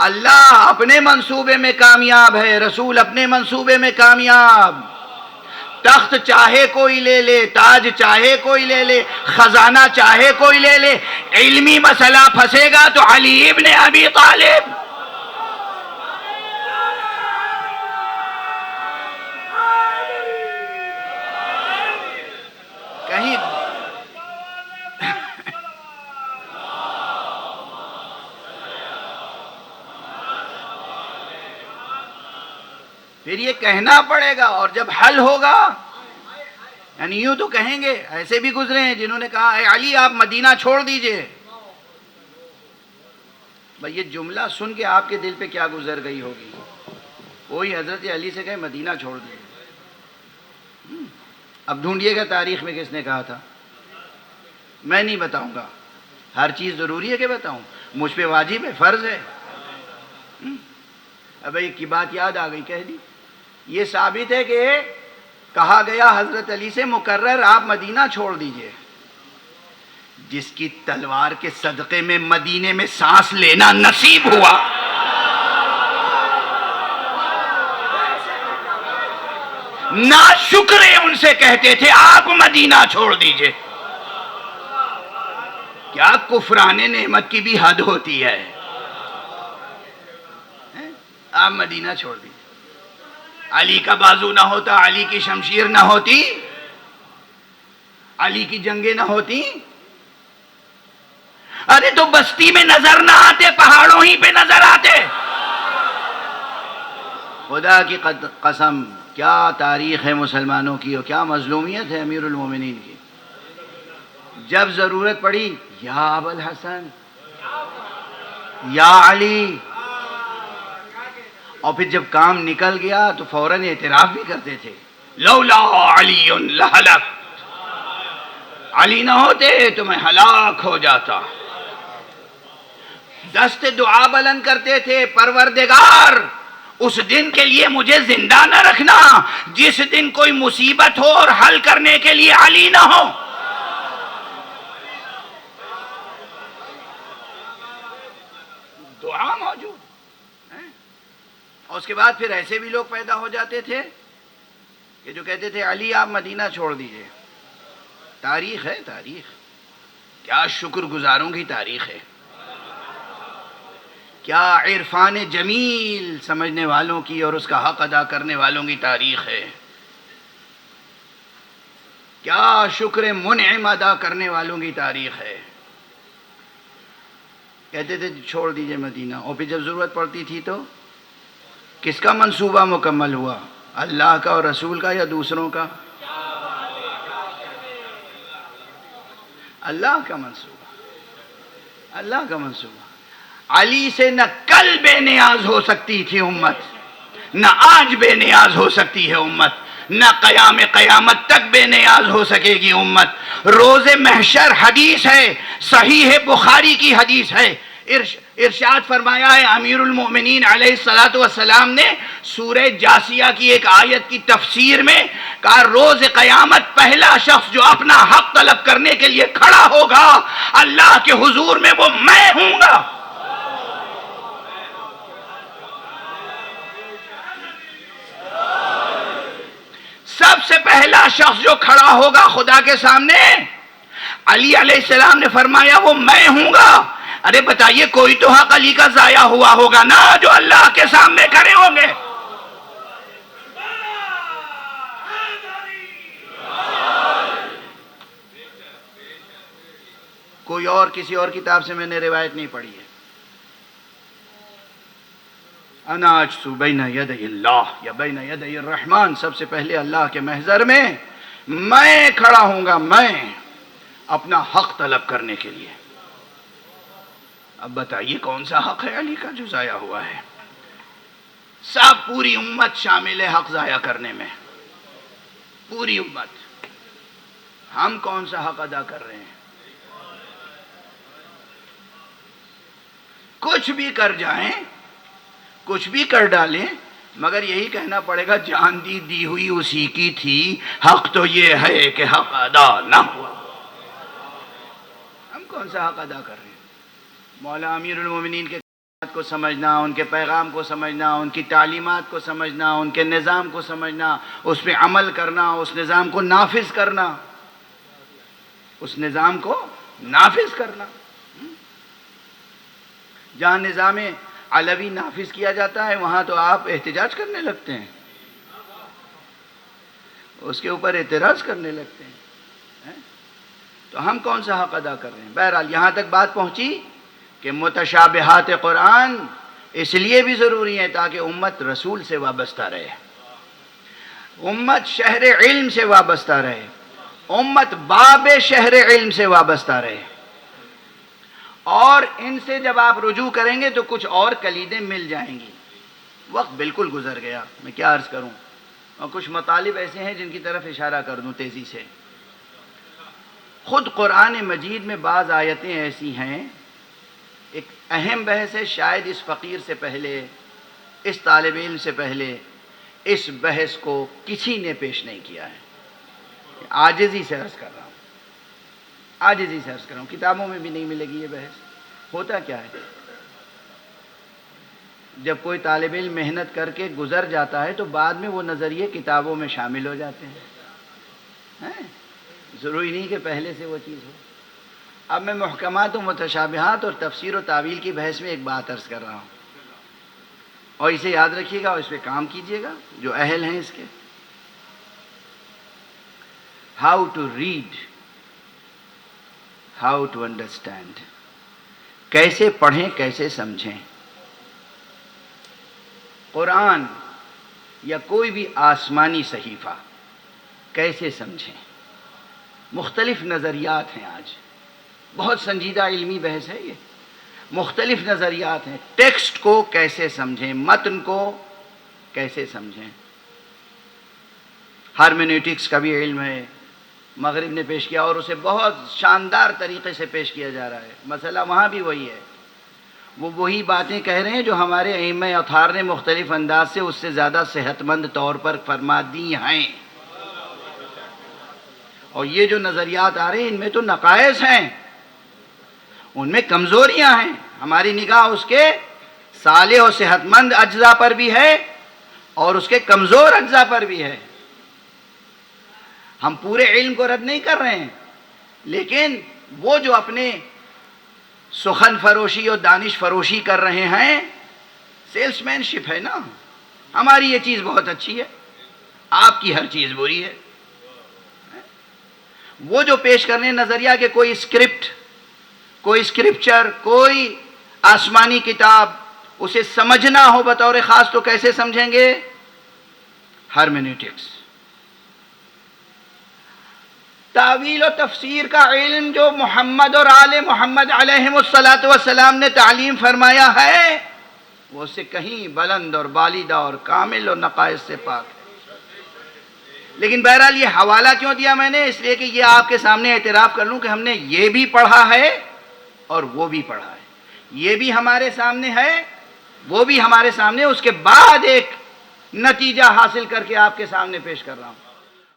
اللہ اپنے منصوبے میں کامیاب ہے، رسول اپنے منصوبے میں کامیاب. تخت چاہے کوئی لے لے، تاج چاہے کوئی لے لے، خزانہ چاہے کوئی لے لے، علمی مسئلہ پھنسے گا تو علی ابن ابی طالب. کہیں پھر یہ کہنا پڑے گا، اور جب حل ہوگا یعنی یوں تو کہیں گے. ایسے بھی گزرے ہیں جنہوں نے کہا اے علی آپ مدینہ چھوڑ دیجئے. بھئی یہ جملہ سن کے آپ کے دل پہ کیا گزر گئی ہوگی؟ وہی حضرت علی سے کہے مدینہ چھوڑ دیجئے. اب ڈھونڈیے گا تاریخ میں کس نے کہا تھا. میں نہیں بتاؤں گا، ہر چیز ضروری ہے کہ بتاؤں، مجھ پہ واجب ہے، فرض ہے. اب ایک کی بات یاد آ گئی، کہہ دی. یہ ثابت ہے کہ کہا گیا حضرت علی سے مقرر آپ مدینہ چھوڑ دیجئے. جس کی تلوار کے صدقے میں مدینے میں سانس لینا نصیب ہوا، ناشکرے ان سے کہتے تھے آپ مدینہ چھوڑ دیجئے. کیا کفران نعمت کی بھی حد ہوتی ہے. آپ مدینہ چھوڑ دیجئے. علی کا بازو نہ ہوتا، علی کی شمشیر نہ ہوتی، علی کی جنگیں نہ ہوتی. ارے تو بستی میں نظر نہ آتے، پہاڑوں ہی پہ نظر آتے. خدا کی قسم کیا تاریخ ہے مسلمانوں کی، اور کیا مظلومیت ہے امیر المومنین کی. جب ضرورت پڑی یا ابو الحسن، یا علی، اور پھر جب کام نکل گیا تو فوراً اعتراف بھی کرتے تھے لولا علی لہلک، علی نہ ہوتے تو میں ہلاک ہو جاتا. دست دعا بلند کرتے تھے، پروردگار اس دن کے لیے مجھے زندہ نہ رکھنا جس دن کوئی مصیبت ہو اور حل کرنے کے لیے علی نہ ہو. دعا موجود. اور اس کے بعد پھر ایسے بھی لوگ پیدا ہو جاتے تھے کہ جو کہتے تھے علی آپ مدینہ چھوڑ دیجئے. تاریخ ہے، تاریخ. کیا شکر گزاروں کی تاریخ ہے، کیا عرفان جمیل سمجھنے والوں کی اور اس کا حق ادا کرنے والوں کی تاریخ ہے، کیا شکر منعم ادا کرنے والوں کی تاریخ ہے. کہتے تھے چھوڑ دیجئے مدینہ، اور پھر جب ضرورت پڑتی تھی تو کس کا منصوبہ مکمل ہوا؟ اللہ کا اور رسول کا یا دوسروں کا؟ اللہ کا منصوبہ، اللہ کا منصوبہ. علی سے نہ کل بے نیاز ہو سکتی تھی امت، نہ آج بے نیاز ہو سکتی ہے امت، نہ قیامت تک بے نیاز ہو سکے گی امت. روز محشر حدیث ہے، صحیح بخاری کی حدیث ہے. ارشاد فرمایا ہے امیر المؤمنین علیہ السلام نے سورہ جاسیہ کی ایک آیت کی تفسیر میں کہا روز قیامت پہلا شخص جو اپنا حق طلب کرنے کے لیے کھڑا ہوگا اللہ کے حضور میں وہ میں ہوں گا. سب سے پہلا شخص جو کھڑا ہوگا خدا کے سامنے، علی علیہ السلام نے فرمایا وہ میں ہوں گا. ارے بتائیے کوئی تو حق علی کا ضائع ہوا ہوگا نا جو اللہ کے سامنے کھڑے ہوں گے. کوئی اور کسی اور کتاب سے میں نے روایت نہیں پڑھی ہے. انا اجسو بین یدی اللہ یا بین یدی الرحمن، سب سے پہلے اللہ کے محضر میں کھڑا ہوں گا، میں اپنا حق طلب کرنے کے لیے. اب بتائیے کون سا حق ہے علی کا جو ضائع ہوا ہے؟ سب پوری امت شامل ہے حق ضائع کرنے میں، پوری امت. ہم کون سا حق ادا کر رہے ہیں؟ کچھ بھی کر جائیں، کچھ بھی کر ڈالیں، مگر یہی کہنا پڑے گا جان دی ہوئی اسی کی تھی، حق تو یہ ہے کہ حق ادا نہ ہوا. ہم کون سا حق ادا کر رہے ہیں؟ مولا امیر المومنین کے کو سمجھنا، ان کے پیغام کو سمجھنا، ان کی تعلیمات کو سمجھنا، ان کے نظام کو سمجھنا، اس پہ عمل کرنا، اس نظام کو نافذ کرنا، اس نظام کو نافذ کرنا۔ جہاں نظام علوی نافذ کیا جاتا ہے وہاں تو آپ احتجاج کرنے لگتے ہیں، اس کے اوپر اعتراض کرنے لگتے ہیں، تو ہم کون سا حق ادا کر رہے ہیں؟ بہرحال یہاں تک بات پہنچی کہ متشابہات قرآن اس لیے بھی ضروری ہے تاکہ امت رسول سے وابستہ رہے، امت شہر علم سے وابستہ رہے، امت باب شہر علم سے وابستہ رہے، اور ان سے جب آپ رجوع کریں گے تو کچھ اور کلیدیں مل جائیں گی۔ وقت بالکل گزر گیا، میں کیا عرض کروں، اور کچھ مطالب ایسے ہیں جن کی طرف اشارہ کر دوں تیزی سے۔ خود قرآن مجید میں بعض آیتیں ایسی ہیں، ایک اہم بحث ہے، شاید اس فقیر سے پہلے، اس طالب علم سے پہلے اس بحث کو کسی نے پیش نہیں کیا ہے۔ عاجزی سے عرض کر رہا ہوں، عاجزی سے عرض کر رہا ہوں، کتابوں میں بھی نہیں ملے گی یہ بحث۔ ہوتا کیا ہے، جب کوئی طالب علم محنت کر کے گزر جاتا ہے تو بعد میں وہ نظریے کتابوں میں شامل ہو جاتے ہیں، ضروری نہیں کہ پہلے سے وہ چیز ہو۔ اب میں محکمات و متشابہات اور تفسیر و تعویل کی بحث میں ایک بات عرض کر رہا ہوں، اور اسے یاد رکھیے گا اور اس پہ کام کیجیے گا جو اہل ہیں اس کے۔ How to read, how to understand, کیسے پڑھیں کیسے سمجھیں قرآن یا کوئی بھی آسمانی صحیفہ، کیسے سمجھیں۔ مختلف نظریات ہیں، آج بہت سنجیدہ علمی بحث ہے یہ، مختلف نظریات ہیں، ٹیکسٹ کو کیسے سمجھیں، متن کو کیسے سمجھیں۔ ہرمینیوٹکس کا بھی علم ہے، مغرب نے پیش کیا اور اسے بہت شاندار طریقے سے پیش کیا جا رہا ہے، مسئلہ وہاں بھی وہی ہے، وہ وہی باتیں کہہ رہے ہیں جو ہمارے ائمہ اطہار نے مختلف انداز سے اس سے زیادہ صحت مند طور پر فرما دی ہیں، اور یہ جو نظریات آ رہے ہیں ان میں تو نقائص ہیں، ان میں کمزوریاں ہیں، ہماری نگاہ اس کے صالح و صحت مند اجزاء پر بھی ہے اور اس کے کمزور اجزاء پر بھی ہے۔ ہم پورے علم کو رد نہیں کر رہے ہیں، لیکن وہ جو اپنے سخن فروشی اور دانش فروشی کر رہے ہیں، سیلس مین شپ ہے نا، ہماری یہ چیز بہت اچھی ہے، آپ کی ہر چیز بری ہے۔ وہ جو پیش کرنے نظریہ کہ کوئی اسکرپٹ، کوئی اسکرپچر، کوئی آسمانی کتاب، اسے سمجھنا ہو بطور خاص تو کیسے سمجھیں گے؟ ہرمینیوٹکس۔ تعویل و تفسیر کا علم جو محمد اور آل محمد علیہم الصلاۃ نے تعلیم فرمایا ہے، وہ اس سے کہیں بلند اور بالیدہ اور کامل اور نقائص سے پاک ہے۔ لیکن بہرحال یہ حوالہ کیوں دیا میں نے؟ اس لیے کہ یہ آپ کے سامنے اعتراف کر لوں کہ ہم نے یہ بھی پڑھا ہے اور وہ بھی پڑھا ہے، یہ بھی ہمارے سامنے ہے، وہ بھی ہمارے سامنے، اس کے بعد ایک نتیجہ حاصل کر کے آپ کے سامنے پیش کر رہا ہوں۔